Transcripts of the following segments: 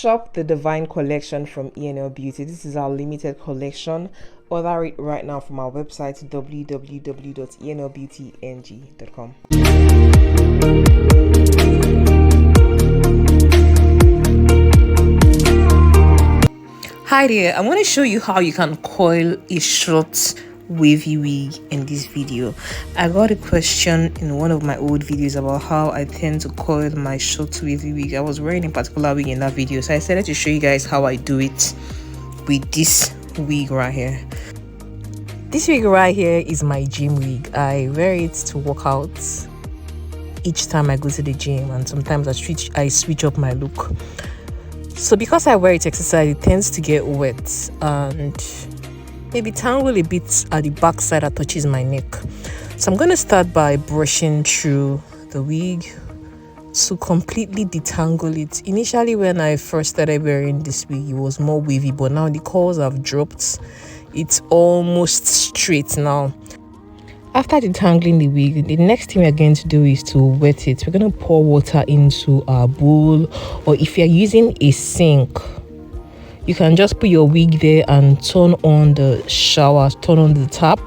Shop the Divine Collection from ENL Beauty. This is our limited collection. Order it right now from our website www.enlbeautyng.com. Hi there, I want to show you how you can coil a short wavy wig in this video. I got a question in one of my old videos about how I tend to coil my short wavy wig. I was wearing a particular wig in that video, so I decided to show you guys how I do it with this wig right here. This wig right here is my gym wig. I wear it to work out each time I go to the gym, and sometimes I switch up my look. So because I wear it to exercise, it tends to get wet and maybe tangle a bit at the back side that touches my neck. So I'm going to start by brushing through the wig to completely detangle it. Initially, when I first started wearing this wig, it was more wavy, but now the curls have dropped. It's almost straight now. After detangling the wig, the next thing we're going to do is to wet it. We're going to pour water into our bowl, or if you're using a sink, you can just put your wig there and turn on the shower, turn on the tap,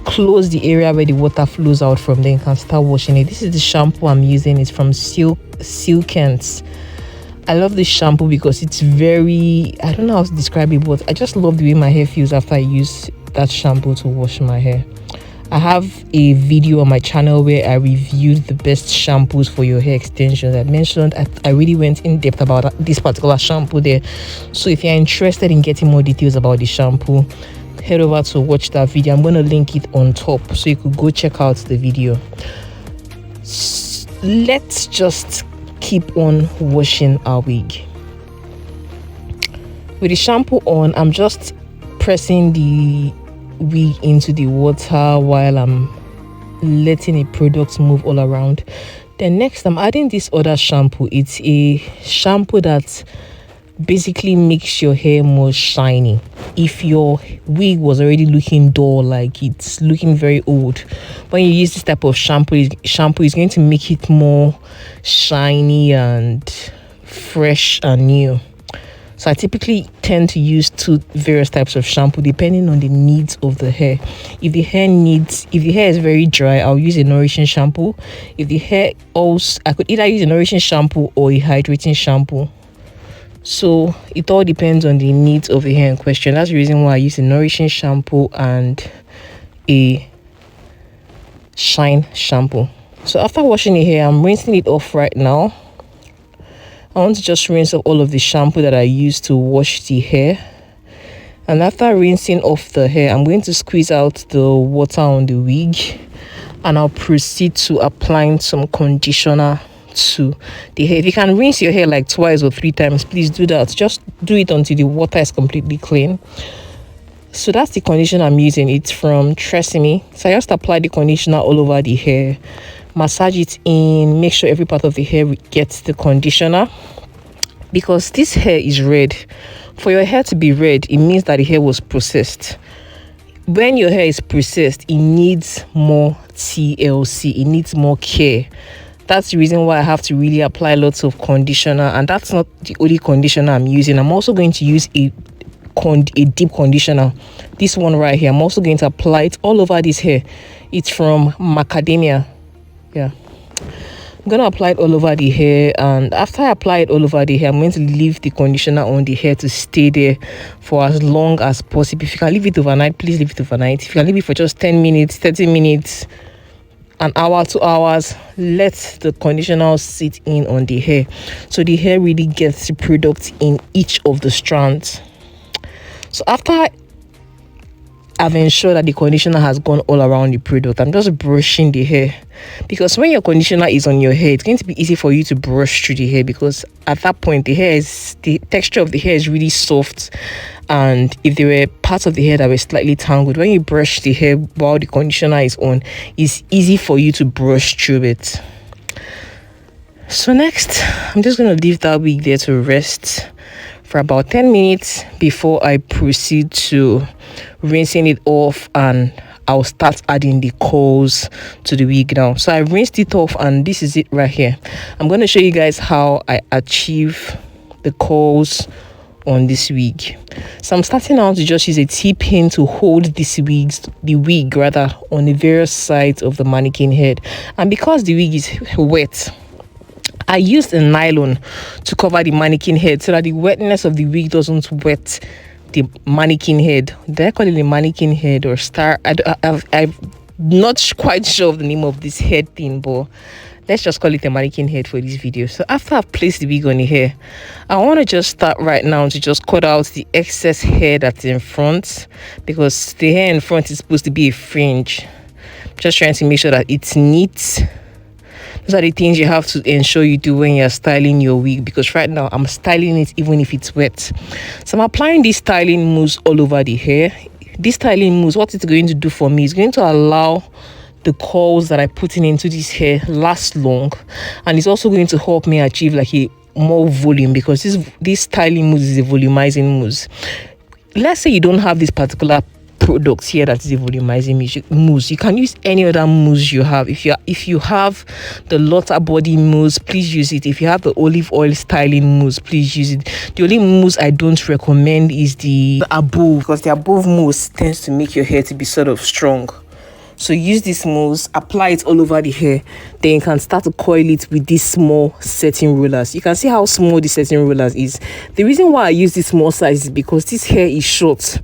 close the area where the water flows out from. Then you can start washing it. This is the shampoo I'm using. It's from Silkens. I love this shampoo because it's very, I don't know how to describe it, but I just love the way my hair feels after I use that shampoo to wash my hair. I have a video on my channel where I reviewed the best shampoos for your hair extensions. I mentioned I really went in depth about this particular shampoo there. So if you're interested in getting more details about the shampoo, head over to watch that video. I'm going to link it on top so you could go check out the video. Let's just keep on washing our wig. With the shampoo on, I'm just pressing the wig into the water while I'm letting the products move all around. Then next, I'm adding this other shampoo. It's a shampoo that basically makes your hair more shiny. If your wig was already looking dull, like it's looking very old, when you use this type of shampoo is going to make it more shiny and fresh and new. So I typically tend to use two various types of shampoo depending on the needs of the hair. If the hair is very dry, I'll use a nourishing shampoo. If the hair I could either use a nourishing shampoo or a hydrating shampoo. So it all depends on the needs of the hair in question. That's the reason why I use a nourishing shampoo and a shine shampoo. So after washing the hair, I'm rinsing it off right now. I want to just rinse off all of the shampoo that I used to wash the hair. And after rinsing off the hair, I'm going to squeeze out the water on the wig. And I'll proceed to applying some conditioner to the hair. If you can rinse your hair like twice or 3 times, please do that. Just do it until the water is completely clean. So that's the conditioner I'm using. It's from Tresemme. So I just apply the conditioner all over the hair. Massage it in, make sure every part of the hair gets the conditioner, because this hair is red. For your hair to be red, it means that the hair was processed. When your hair is processed, it needs more TLC, it needs more care. That's the reason why I have to really apply lots of conditioner, and that's not the only conditioner I'm using. I'm also going to use a deep conditioner, this one right here. I'm also going to apply it all over this hair. It's from Macadamia. Yeah, I'm gonna apply it all over the hair, and after I apply it all over the hair, I'm going to leave the conditioner on the hair to stay there for as long as possible. If you can leave it overnight, please leave it overnight. If you can leave it for just 10 minutes, 30 minutes, an hour, 2 hours, let the conditioner sit in on the hair so the hair really gets the product in each of the strands. So after I've ensured that the conditioner has gone all around the product, I'm just brushing the hair, because when your conditioner is on your hair, it's going to be easy for you to brush through the hair, because at that point the texture of the hair is really soft, and if there were parts of the hair that were slightly tangled, when you brush the hair while the conditioner is on, it's easy for you to brush through it. So next, I'm just going to leave that wig there to rest for about 10 minutes before I proceed to rinsing it off, and I'll start adding the curls to the wig now. So I rinsed it off, and this is it right here. I'm going to show you guys how I achieve the curls on this wig. So I'm starting out to just use a T-pin to hold the wig rather, on the various sides of the mannequin head. And because the wig is wet, I used a nylon to cover the mannequin head so that the wetness of the wig doesn't wet the mannequin head. Did I call it the mannequin head or star? I'm not quite sure of the name of this head thing, but let's just call it a mannequin head for this video. So after I've placed the wig on the hair, I want to just start right now to just cut out the excess hair that's in front, because the hair in front is supposed to be a fringe. Just trying to make sure that it's neat. Those are the things you have to ensure you do when you're styling your wig, because right now I'm styling it even if it's wet. So I'm applying this styling mousse all over the hair. This styling mousse, what it's going to do for me is going to allow the curls that I put into this hair last long, and it's also going to help me achieve like a more volume, because this styling mousse is a volumizing mousse. Let's say you don't have this particular product here that is a volumizing mousse, you can use any other mousse you have. If you have the Lotta body mousse, please use it. If you have the olive oil styling mousse, please use it. The only mousse I don't recommend is the above, because the above mousse tends to make your hair to be sort of strong. So use this mousse, apply it all over the hair, then you can start to coil it with these small setting rollers. You can see how small the setting rollers is. The reason why I use this small size is because this hair is short.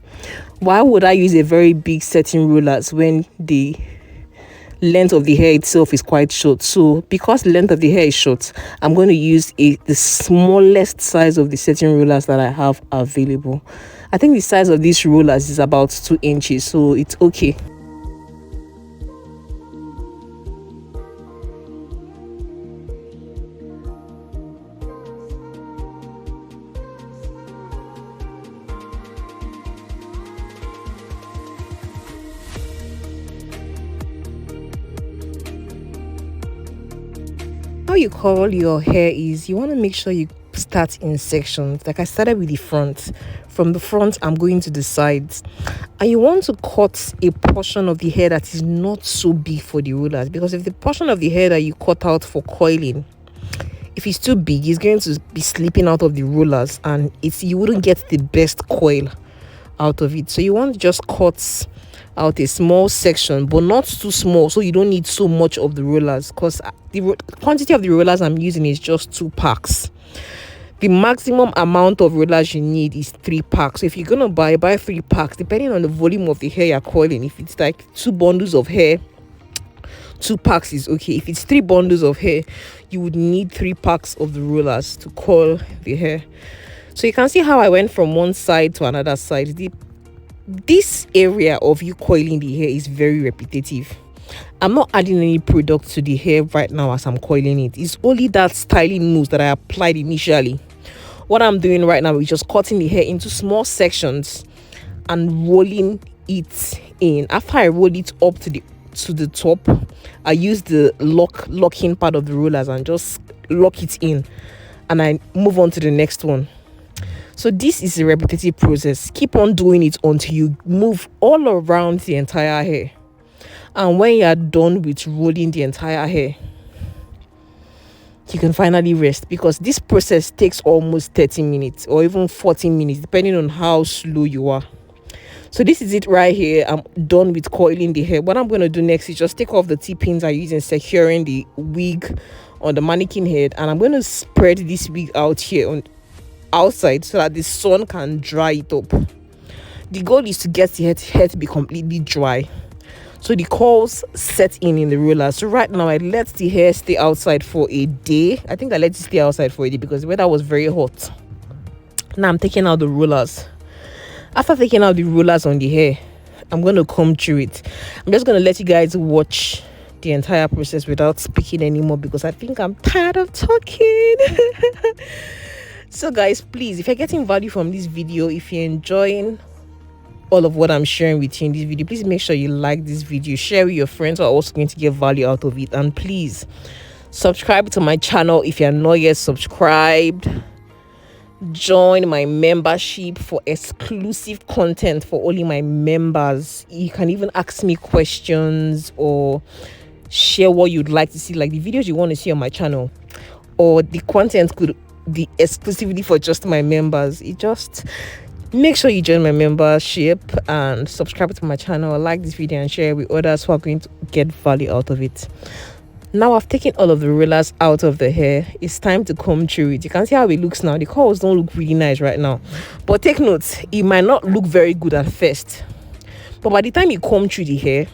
Why would I use a very big setting rollers when the length of the hair itself is quite short? So because the length of the hair is short, I'm going to use the smallest size of the setting rollers that I have available. I think the size of these rollers is about 2 inches, so it's okay. How you curl your hair is you want to make sure you start in sections. Like I started with the front. From the front, I'm going to the sides, and you want to cut a portion of the hair that is not so big for the rollers, because if the portion of the hair that you cut out for coiling, if it's too big, it's going to be slipping out of the rollers, and you wouldn't get the best coil out of it. So you want to just cut out a small section, but not too small, so you don't need so much of the rollers, because the quantity of the rollers I'm using is just 2 packs. The maximum amount of rollers you need is 3 packs. So if you're gonna buy 3 packs, depending on the volume of the hair you're coiling. If it's like 2 bundles of hair, 2 packs is okay. If it's 3 bundles of hair, you would need 3 packs of the rollers to coil the hair. So you can see how I went from one side to another side. This area of you coiling the hair is very repetitive. I'm not adding any product to the hair right now as I'm coiling it. It's only that styling mousse that I applied initially. What I'm doing right now is just cutting the hair into small sections and rolling it in. After I roll it up to the top, I use the locking part of the rollers and just lock it in, and I move on to the next one. So this is a repetitive process. Keep on doing it until you move all around the entire hair. And when you are done with rolling the entire hair, you can finally rest, because this process takes almost 30 minutes or even 14 minutes depending on how slow you are. So this is it right here. I'm done with coiling the hair. What I'm going to do next is just take off the T-pins I use in securing the wig on the mannequin head, and I'm going to spread this wig out here on outside so that the sun can dry it up. The goal is to get the hair to be completely dry, so the curls set in the roller. So right now I let the hair stay outside for a day. I think I let it stay outside for a day because the weather was very hot. Now I'm taking out the rollers. After taking out the rollers on the hair, I'm going to comb through it. I'm just going to let you guys watch the entire process without speaking anymore, because I think I'm tired of talking. So guys, please, if you're getting value from this video, if you're enjoying all of what I'm sharing with you in this video, please make sure you like this video, share with your friends who are also going to get value out of it, and please subscribe to my channel if you're not yet subscribed. Join my membership for exclusive content for only my members. You can even ask me questions or share what you'd like to see, like the videos you want to see on my channel, or the content could the exclusively for just my members. It just make sure you join my membership and subscribe to my channel, like this video and share it with others who are going to get value out of it. Now I've taken all of the rollers out of the hair. It's time to comb through it. You can see how it looks now. The curls don't look really nice right now, but take note, it might not look very good at first, but by the time you comb through the hair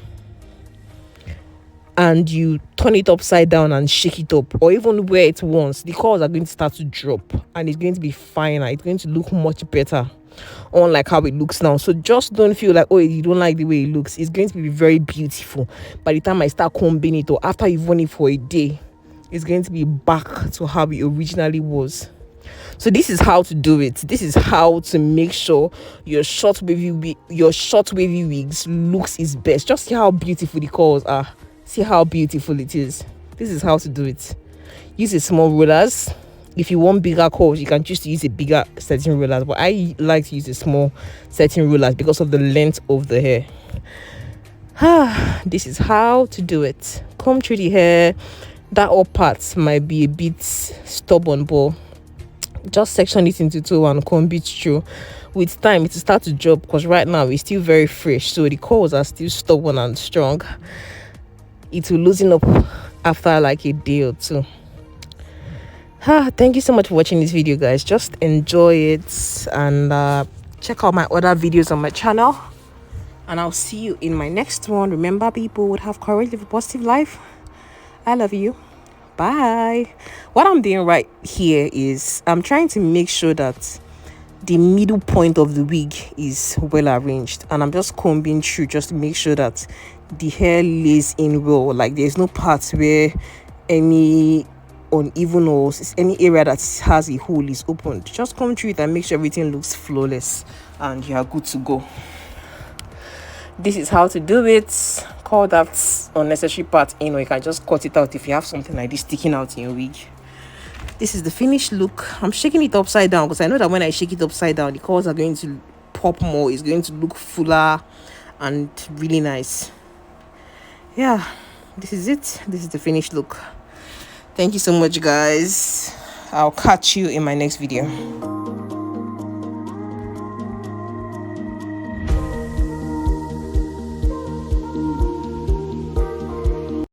and you turn it upside down and shake it up, or even wear it once, the curls are going to start to drop and it's going to be finer. It's going to look much better, unlike how it looks now. So just don't feel like, oh, you don't like the way it looks. It's going to be very beautiful by the time I start combing it, or after you've worn it for a day. It's going to be back to how it originally was. So this is how to do it. This is how to make sure your short wavy wigs looks its best. Just see how beautiful the curls are. See how beautiful it is. This is how to do it. Use a small rollers. If you want bigger curls, you can choose to use a bigger setting rollers, but I like to use a small setting rollers because of the length of the hair. This is how to do it. Comb through the hair. That up part might be a bit stubborn, but just section it into two and comb it through. With time it will start to drop, because right now it's still very fresh, so the curls are still stubborn and strong. It will loosen up after like a day or two. Thank you so much for watching this video, guys. Just enjoy it and check out my other videos on my channel, and I'll see you in my next one. Remember, people would have courage, live a positive life. I love you. Bye. What I'm doing right here is I'm trying to make sure that the middle point of the wig is well arranged, and I'm just combing through just to make sure that the hair lays in well. Like there's no parts where any uneven or any area that has a hole is opened. Just comb through it and make sure everything looks flawless and you are good to go. This is how to do it. Call that unnecessary part in, or you can just cut it out if you have something like this sticking out in your wig. This is the finished look. I'm shaking it upside down because I know that when I shake it upside down, the curls are going to pop more. It's going to look fuller and really nice. Yeah, this is it. This is the finished look. Thank you so much, guys. I'll catch you in my next video.